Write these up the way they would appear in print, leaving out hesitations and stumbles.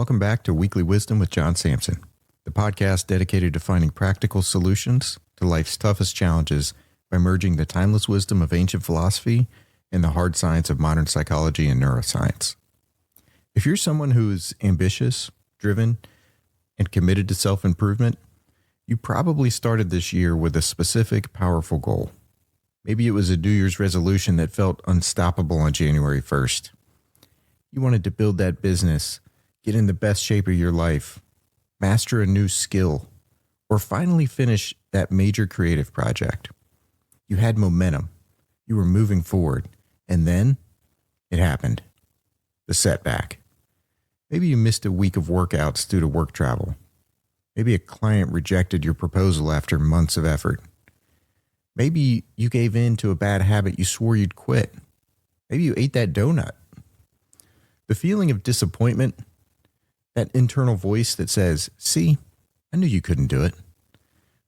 Welcome back to Weekly Wisdom with John Sampson, the podcast dedicated to finding practical solutions to life's toughest challenges by merging the timeless wisdom of ancient philosophy and the hard science of modern psychology and neuroscience. If you're someone who is ambitious, driven, and committed to self-improvement, you probably started this year with a specific, powerful goal. Maybe it was a New Year's resolution that felt unstoppable on January 1st. You wanted to build that business, get in the best shape of your life, master a new skill, or finally finish that major creative project. You had momentum. You were moving forward. And then it happened. The setback. Maybe you missed a week of workouts due to work travel. Maybe a client rejected your proposal after months of effort. Maybe you gave in to a bad habit you swore you'd quit. Maybe you ate that donut. The feeling of disappointment, that internal voice that says, "See, I knew you couldn't do it."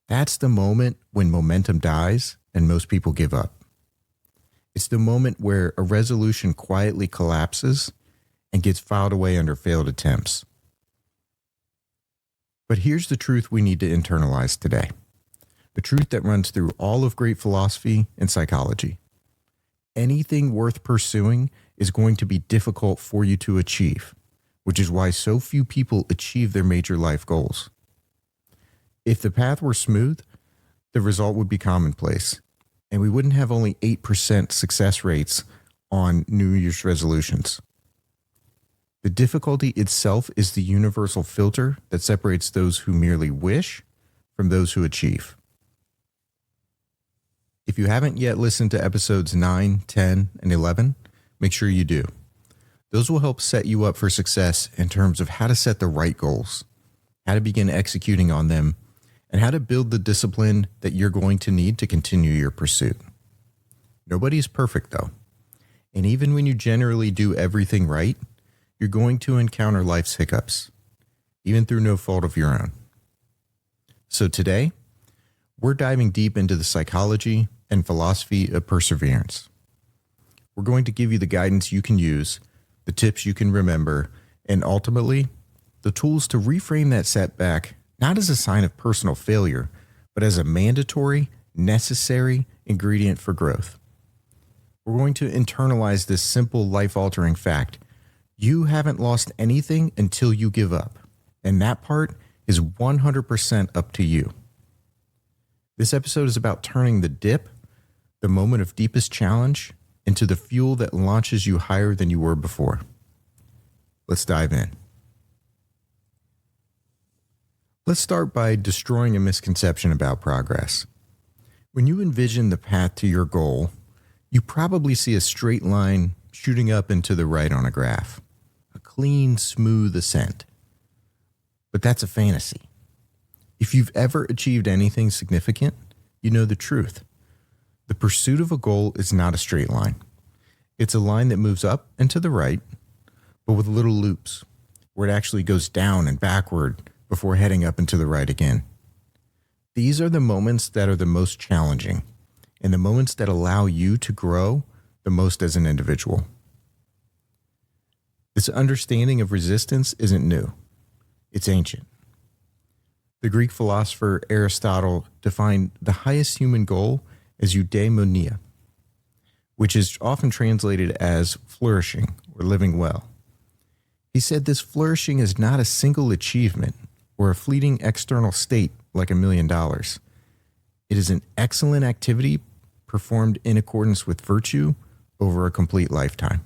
That's the moment when momentum dies and most people give up. It's the moment where a resolution quietly collapses and gets filed away under failed attempts. But here's the truth we need to internalize today. The truth that runs through all of great philosophy and psychology. Anything worth pursuing is going to be difficult for you to achieve, which is why so few people achieve their major life goals. If the path were smooth, the result would be commonplace, and we wouldn't have only 8% success rates on New Year's resolutions. The difficulty itself is the universal filter that separates those who merely wish from those who achieve. If you haven't yet listened to episodes 9, 10, and 11, make sure you do. Those will help set you up for success in terms of how to set the right goals, how to begin executing on them, and how to build the discipline that you're going to need to continue your pursuit. Nobody's perfect, though. And even when you generally do everything right, you're going to encounter life's hiccups, even through no fault of your own. So today, we're diving deep into the psychology and philosophy of perseverance. We're going to give you the guidance you can use, the tips you can remember, and ultimately, the tools to reframe that setback not as a sign of personal failure, but as a mandatory, necessary ingredient for growth. We're going to internalize this simple, life-altering fact. You haven't lost anything until you give up, and that part is 100% up to you. This episode is about turning the dip, the moment of deepest challenge, into the fuel that launches you higher than you were before. Let's dive in. Let's start by destroying a misconception about progress. When you envision the path to your goal, you probably see a straight line shooting up and to the right on a graph, a clean, smooth ascent. But that's a fantasy. If you've ever achieved anything significant, you know the truth. The pursuit of a goal is not a straight line. It's a line that moves up and to the right, but with little loops, where it actually goes down and backward before heading up and to the right again. These are the moments that are the most challenging, and the moments that allow you to grow the most as an individual. This understanding of resistance isn't new. It's ancient. The Greek philosopher Aristotle defined the highest human goal as eudaimonia, which is often translated as flourishing or living well. He said this flourishing is not a single achievement or a fleeting external state like $1 million. It is an excellent activity performed in accordance with virtue over a complete lifetime.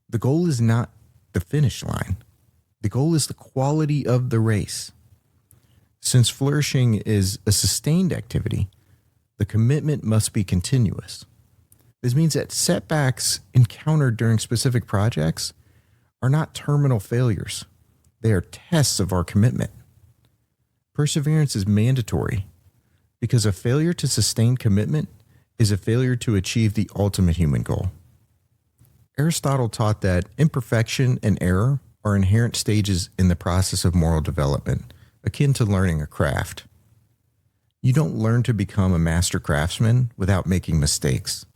The goal is not the finish line. The goal is the quality of the race. Since flourishing is a sustained activity, the commitment must be continuous. This means that setbacks encountered during specific projects are not terminal failures. They are tests of our commitment. Perseverance is mandatory because a failure to sustain commitment is a failure to achieve the ultimate human goal. Aristotle taught that imperfection and error are inherent stages in the process of moral development, akin to learning a craft. You don't learn to become a master craftsman without making mistakes.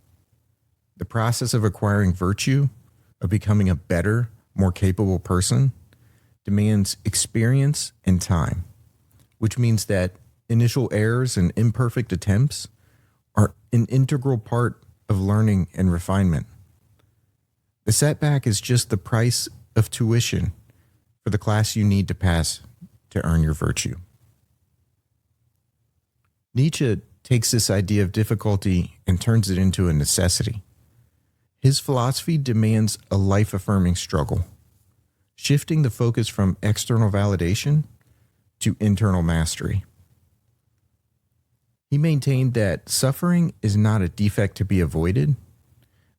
The process of acquiring virtue, of becoming a better, more capable person, demands experience and time, which means that initial errors and imperfect attempts are an integral part of learning and refinement. The setback is just the price of tuition for the class you need to pass to earn your virtue. Nietzsche takes this idea of difficulty and turns it into a necessity. His philosophy demands a life-affirming struggle, shifting the focus from external validation to internal mastery. He maintained that suffering is not a defect to be avoided,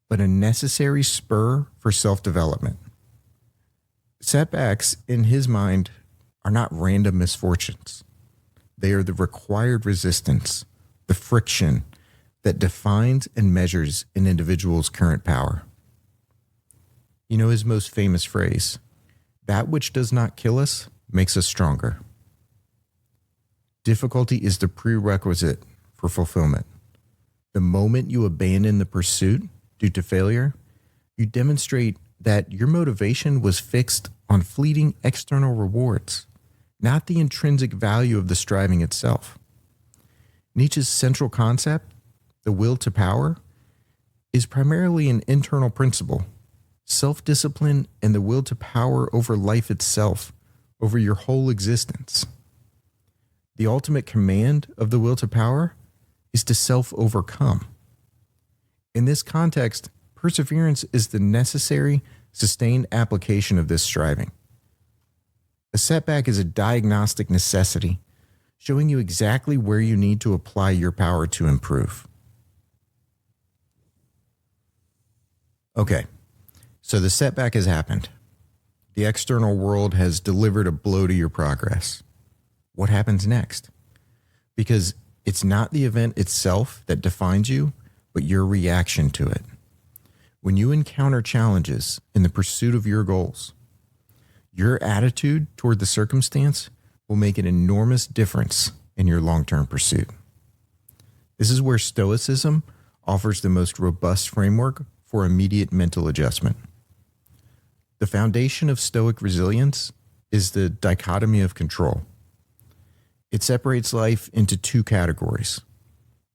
but a necessary spur for self-development. Setbacks, in his mind, are not random misfortunes. They are the required resistance, the friction that defines and measures an individual's current power. You know his most famous phrase, "That which does not kill us makes us stronger." Difficulty is the prerequisite for fulfillment. The moment you abandon the pursuit due to failure, you demonstrate that your motivation was fixed on fleeting external rewards, not the intrinsic value of the striving itself. Nietzsche's central concept, the will to power, is primarily an internal principle, self-discipline and the will to power over life itself, over your whole existence. The ultimate command of the will to power is to self-overcome. In this context, perseverance is the necessary, sustained application of this striving. A setback is a diagnostic necessity, showing you exactly where you need to apply your power to improve. Okay, so the setback has happened. The external world has delivered a blow to your progress. What happens next? Because it's not the event itself that defines you, but your reaction to it. When you encounter challenges in the pursuit of your goals, your attitude toward the circumstance will make an enormous difference in your long-term pursuit. This is where Stoicism offers the most robust framework for immediate mental adjustment. The foundation of Stoic resilience is the dichotomy of control. It separates life into two categories: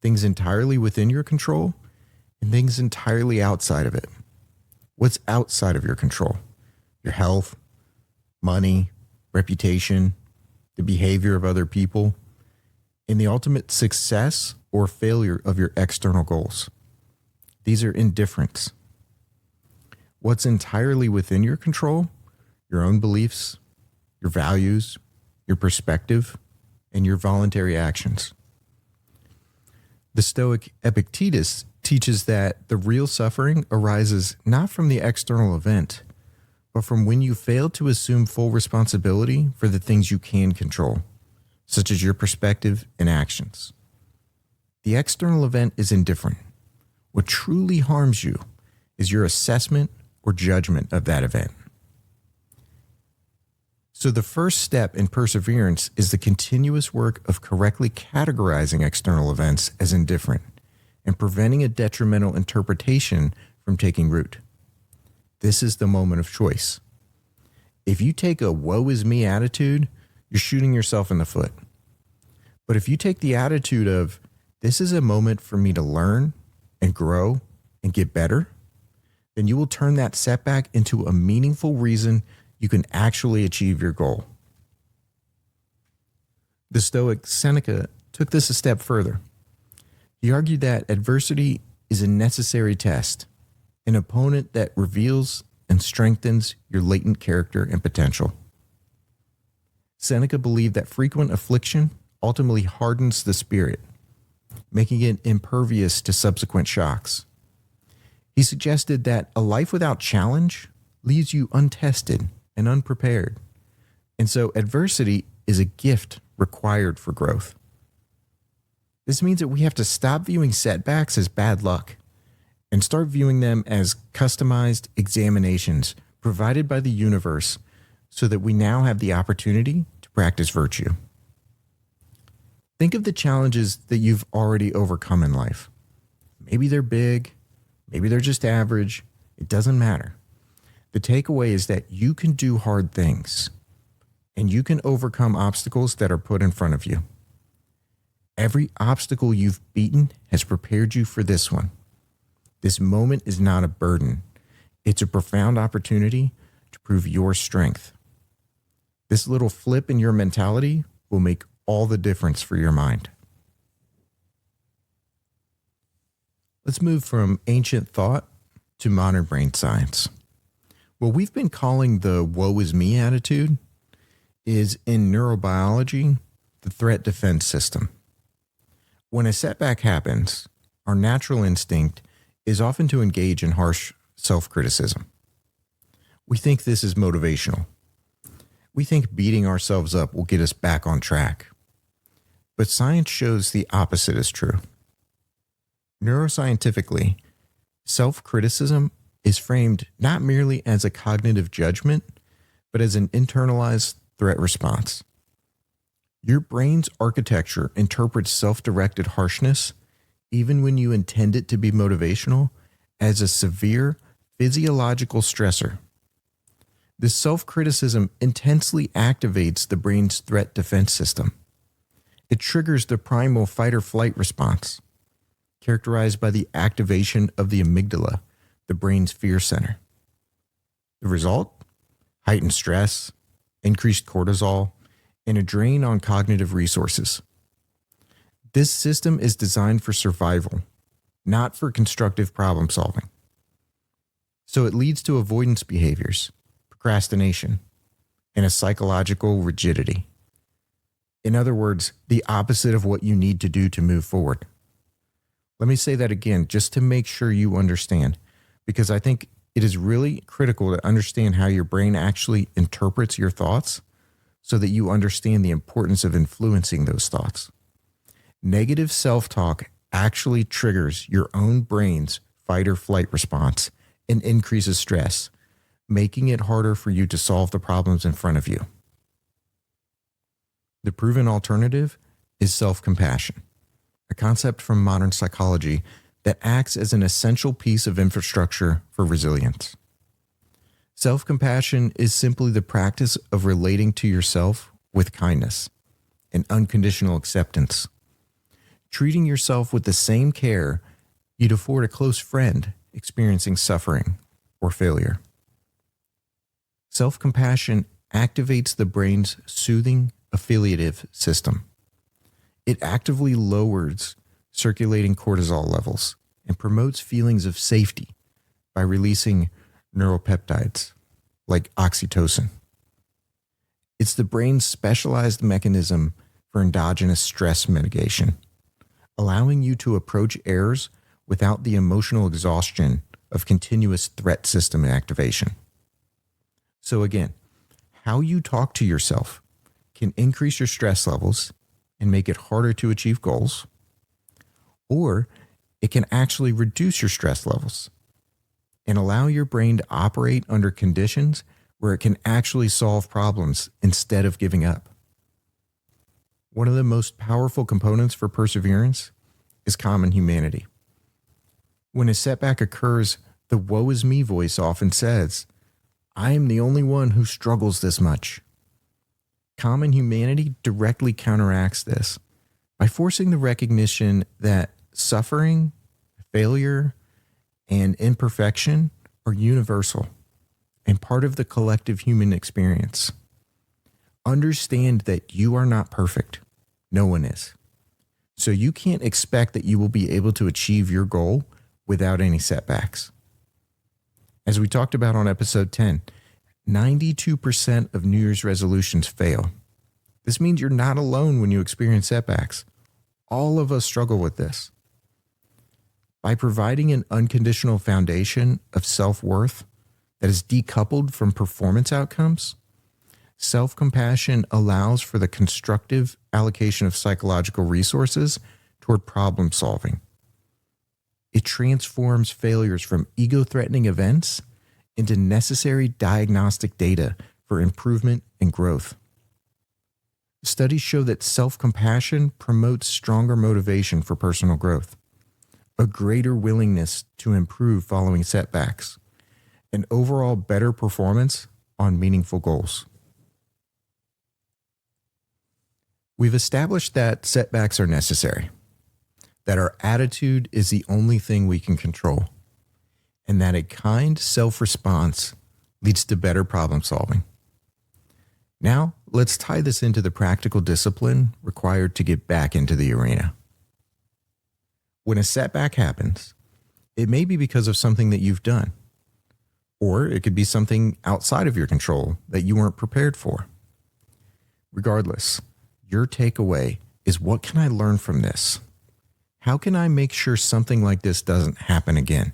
things entirely within your control and things entirely outside of it. What's outside of your control? Your health, money, reputation, the behavior of other people, and the ultimate success or failure of your external goals. These are indifferents. What's entirely within your control? Your own beliefs, your values, your perspective, and your voluntary actions. The Stoic Epictetus teaches that the real suffering arises not from the external event, but from when you fail to assume full responsibility for the things you can control, such as your perspective and actions. The external event is indifferent. What truly harms you is your assessment or judgment of that event. So the first step in perseverance is the continuous work of correctly categorizing external events as indifferent and preventing a detrimental interpretation from taking root. This is the moment of choice. If you take a woe is me attitude, you're shooting yourself in the foot. But if you take the attitude of this is a moment for me to learn and grow and get better, then you will turn that setback into a meaningful reason you can actually achieve your goal. The Stoic Seneca took this a step further. He argued that adversity is a necessary test, an opponent that reveals and strengthens your latent character and potential. Seneca believed that frequent affliction ultimately hardens the spirit, making it impervious to subsequent shocks. He suggested that a life without challenge leaves you untested and unprepared, and so adversity is a gift required for growth. This means that we have to stop viewing setbacks as bad luck and start viewing them as customized examinations provided by the universe so that we now have the opportunity to practice virtue. Think of the challenges that you've already overcome in life. Maybe they're big, maybe they're just average, it doesn't matter. The takeaway is that you can do hard things. and you can overcome obstacles that are put in front of you. Every obstacle you've beaten has prepared you for this one. This moment is not a burden. It's a profound opportunity to prove your strength. This little flip in your mentality will make all the difference for your mind. Let's move from ancient thought to modern brain science. What we've been calling the woe is me attitude is, in neurobiology, the threat defense system. When a setback happens, our natural instinct is often to engage in harsh self-criticism. We think this is motivational. We think beating ourselves up will get us back on track. But science shows the opposite is true. Neuroscientifically, self-criticism is framed not merely as a cognitive judgment, but as an internalized threat response. Your brain's architecture interprets self-directed harshness, even when you intend it to be motivational, as a severe physiological stressor. This self-criticism intensely activates the brain's threat defense system. It triggers the primal fight or flight response, characterized by the activation of the amygdala, the brain's fear center. The result? Heightened stress, increased cortisol, and a drain on cognitive resources. This system is designed for survival, not for constructive problem solving. So it leads to avoidance behaviors, procrastination, and a psychological rigidity. In other words, the opposite of what you need to do to move forward. Let me say that again, just to make sure you understand, because I think it is really critical to understand how your brain actually interprets your thoughts so that you understand the importance of influencing those thoughts. Negative self-talk actually triggers your own brain's fight or flight response and increases stress, making it harder for you to solve the problems in front of you. The proven alternative is self-compassion, a concept from modern psychology that acts as an essential piece of infrastructure for resilience. Self-compassion is simply the practice of relating to yourself with kindness and unconditional acceptance, treating yourself with the same care you'd afford a close friend experiencing suffering or failure. Self-compassion activates the brain's soothing affiliative system. It actively lowers circulating cortisol levels and promotes feelings of safety by releasing neuropeptides like oxytocin. It's the brain's specialized mechanism for endogenous stress mitigation, allowing you to approach errors without the emotional exhaustion of continuous threat system activation. So again, how you talk to yourself can increase your stress levels and make it harder to achieve goals, or it can actually reduce your stress levels and allow your brain to operate under conditions where it can actually solve problems instead of giving up. One of the most powerful components for perseverance is common humanity. When a setback occurs, the woe is me voice often says, I am the only one who struggles this much. Common humanity directly counteracts this by forcing the recognition that suffering, failure, and imperfection are universal and part of the collective human experience. Understand that you are not perfect. No one is. So you can't expect that you will be able to achieve your goal without any setbacks. As we talked about on episode 10, 92% of New Year's resolutions fail. This means you're not alone when you experience setbacks. All of us struggle with this. By providing an unconditional foundation of self-worth that is decoupled from performance outcomes, self-compassion allows for the constructive allocation of psychological resources toward problem solving. It transforms failures from ego-threatening events into necessary diagnostic data for improvement and growth. Studies show that self-compassion promotes stronger motivation for personal growth, a greater willingness to improve following setbacks, and overall better performance on meaningful goals. We've established that setbacks are necessary, that our attitude is the only thing we can control, and that a kind self-response leads to better problem solving. Now, let's tie this into the practical discipline required to get back into the arena. When a setback happens, it may be because of something that you've done, or it could be something outside of your control that you weren't prepared for. Regardless, your takeaway is, what can I learn from this? How can I make sure something like this doesn't happen again?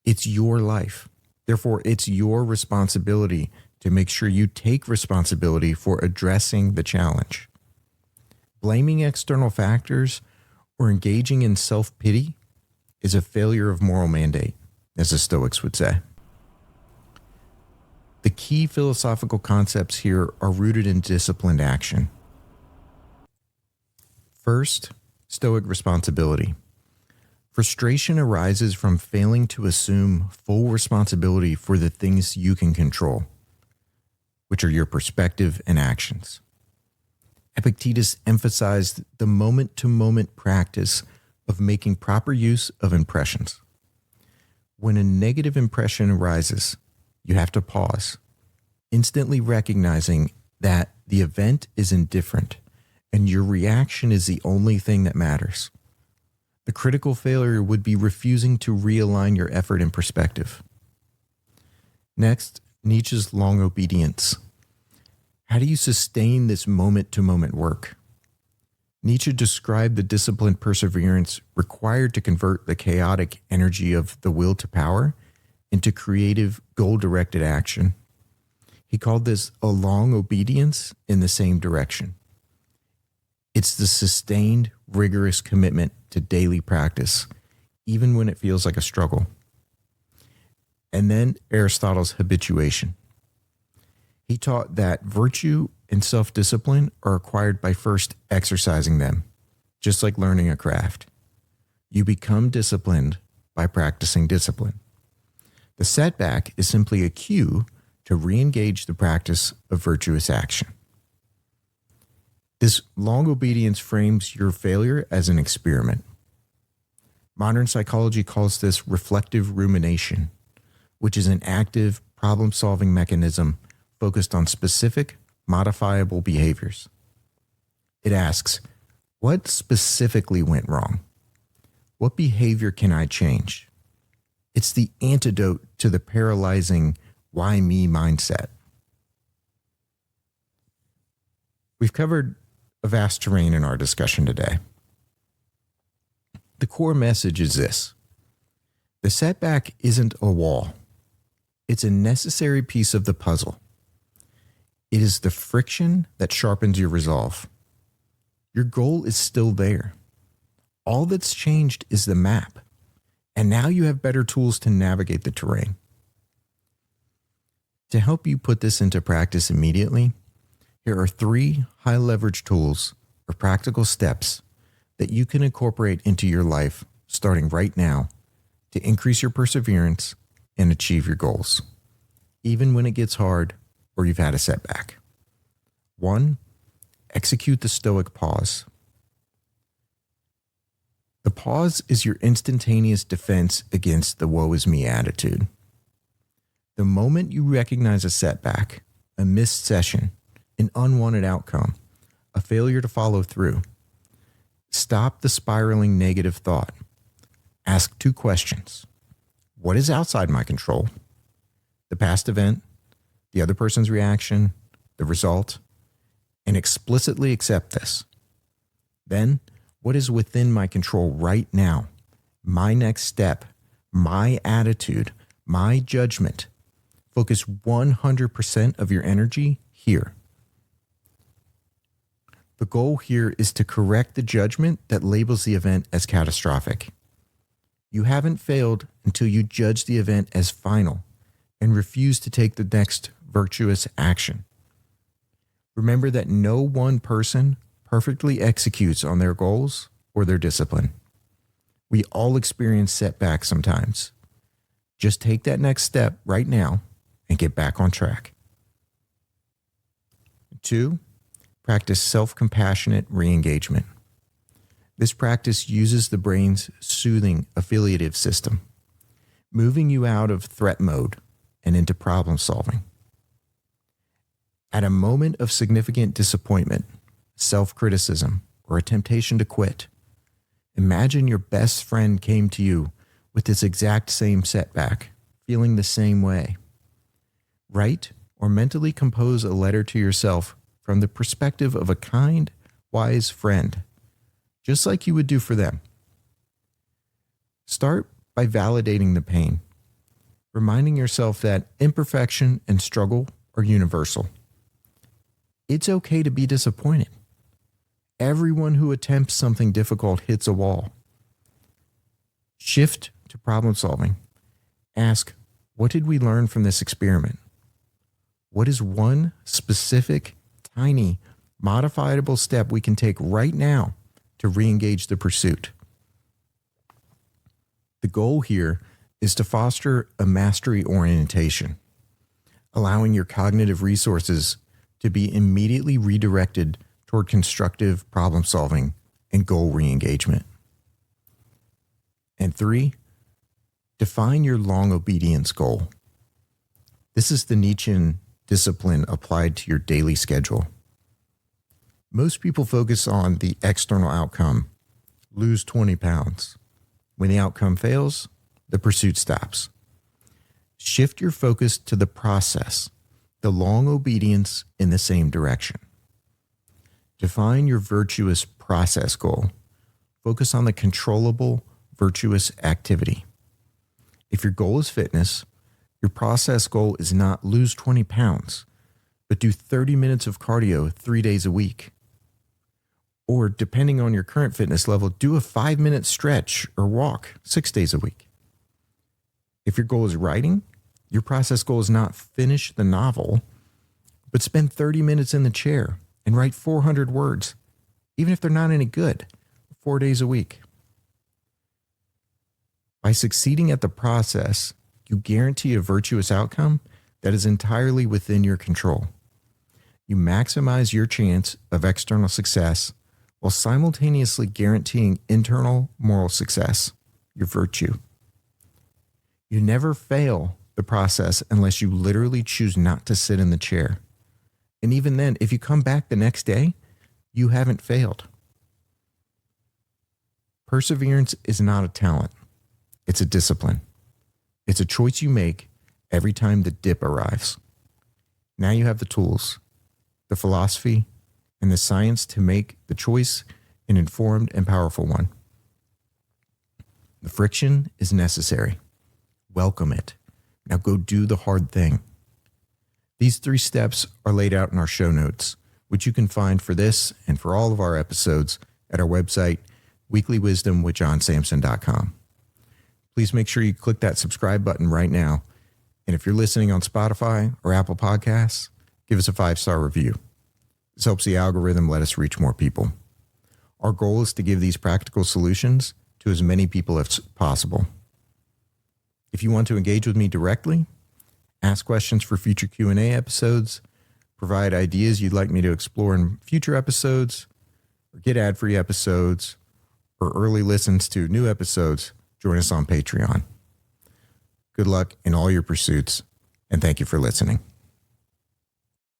It's your life. Therefore, it's your responsibility to make sure you take responsibility for addressing the challenge. Blaming external factors or engaging in self-pity is a failure of moral mandate, as the Stoics would say. The key philosophical concepts here are rooted in disciplined action. First, Stoic responsibility. Frustration arises from failing to assume full responsibility for the things you can control, which are your perspective and actions. Epictetus emphasized the moment-to-moment practice of making proper use of impressions. When a negative impression arises, you have to pause, instantly recognizing that the event is indifferent and your reaction is the only thing that matters. The critical failure would be refusing to realign your effort and perspective. Next, Nietzsche's long obedience. How do you sustain this moment-to-moment work? Nietzsche described the disciplined perseverance required to convert the chaotic energy of the will to power into creative, goal-directed action. He called this a long obedience in the same direction. It's the sustained, rigorous commitment to daily practice, even when it feels like a struggle. And then Aristotle's habituation. He taught that virtue and self-discipline are acquired by first exercising them, just like learning a craft. You become disciplined by practicing discipline. The setback is simply a cue to re-engage the practice of virtuous action. This long obedience frames your failure as an experiment. Modern psychology calls this reflective rumination, which is an active problem-solving mechanism focused on specific, modifiable behaviors. It asks, what specifically went wrong? What behavior can I change? It's the antidote to the paralyzing why me mindset. We've covered a vast terrain in our discussion today. The core message is this: the setback isn't a wall. It's a necessary piece of the puzzle. It is the friction that sharpens your resolve. Your goal is still there. All that's changed is the map, and now you have better tools to navigate the terrain. To help you put this into practice immediately, here are 3 high-leverage tools or practical steps that you can incorporate into your life starting right now to increase your perseverance and achieve your goals, even when it gets hard or you've had a setback. 1, execute the Stoic pause. The pause is your instantaneous defense against the woe is me attitude. The moment you recognize a setback, a missed session, an unwanted outcome, a failure to follow through, stop the spiraling negative thought. Ask 2 questions. What is outside my control? The past event, the other person's reaction, the result, and explicitly accept this. Then, what is within my control right now? My next step, my attitude, my judgment. Focus 100% of your energy here. The goal here is to correct the judgment that labels the event as catastrophic. You haven't failed until you judge the event as final and refuse to take the next virtuous action. Remember that no one person perfectly executes on their goals or their discipline. We all experience setbacks sometimes. Just take that next step right now and get back on track. 2, practice self-compassionate re-engagement. This practice uses the brain's soothing affiliative system, moving you out of threat mode and into problem solving. At a moment of significant disappointment, self-criticism, or a temptation to quit, imagine your best friend came to you with this exact same setback, feeling the same way. Write or mentally compose a letter to yourself from the perspective of a kind, wise friend, just like you would do for them. Start by validating the pain, reminding yourself that imperfection and struggle are universal. It's okay to be disappointed. Everyone who attempts something difficult hits a wall. Shift to problem solving. Ask, what did we learn from this experiment? What is one specific, tiny, modifiable step we can take right now to re-engage the pursuit? The goal here is to foster a mastery orientation, allowing your cognitive resources to be immediately redirected toward constructive problem solving and goal re-engagement. And 3, define your long obedience goal. This is the Nietzschean discipline applied to your daily schedule. Most people focus on the external outcome, lose 20 pounds. When the outcome fails, the pursuit stops. Shift your focus to the process, the long obedience in the same direction. Define your virtuous process goal. Focus on the controllable, virtuous activity. If your goal is fitness, your process goal is not lose 20 pounds, but do 30 minutes of cardio 3 days a week. Or depending on your current fitness level, do a 5-minute stretch or walk 6 days a week. If your goal is writing, your process goal is not finish the novel, but spend 30 minutes in the chair and write 400 words, even if they're not any good, 4 days a week. By succeeding at the process, you guarantee a virtuous outcome that is entirely within your control. You maximize your chance of external success while simultaneously guaranteeing internal moral success, your virtue. You never fail the process unless you literally choose not to sit in the chair. And even then, if you come back the next day, you haven't failed. Perseverance is not a talent. It's a discipline. It's a choice you make every time the dip arrives. Now you have the tools, the philosophy, and the science to make the choice an informed and powerful one. The friction is necessary. Welcome it. Now go do the hard thing. These 3 steps are laid out in our show notes, which you can find for this and for all of our episodes at our website, weeklywisdomwithjohnsampson.com. Please make sure you click that subscribe button right now. And if you're listening on Spotify or Apple Podcasts, give us a 5-star review. This helps the algorithm let us reach more people. Our goal is to give these practical solutions to as many people as possible. If you want to engage with me directly, ask questions for future Q&A episodes, provide ideas you'd like me to explore in future episodes, or get ad-free episodes, or early listens to new episodes, join us on Patreon. Good luck in all your pursuits, and thank you for listening.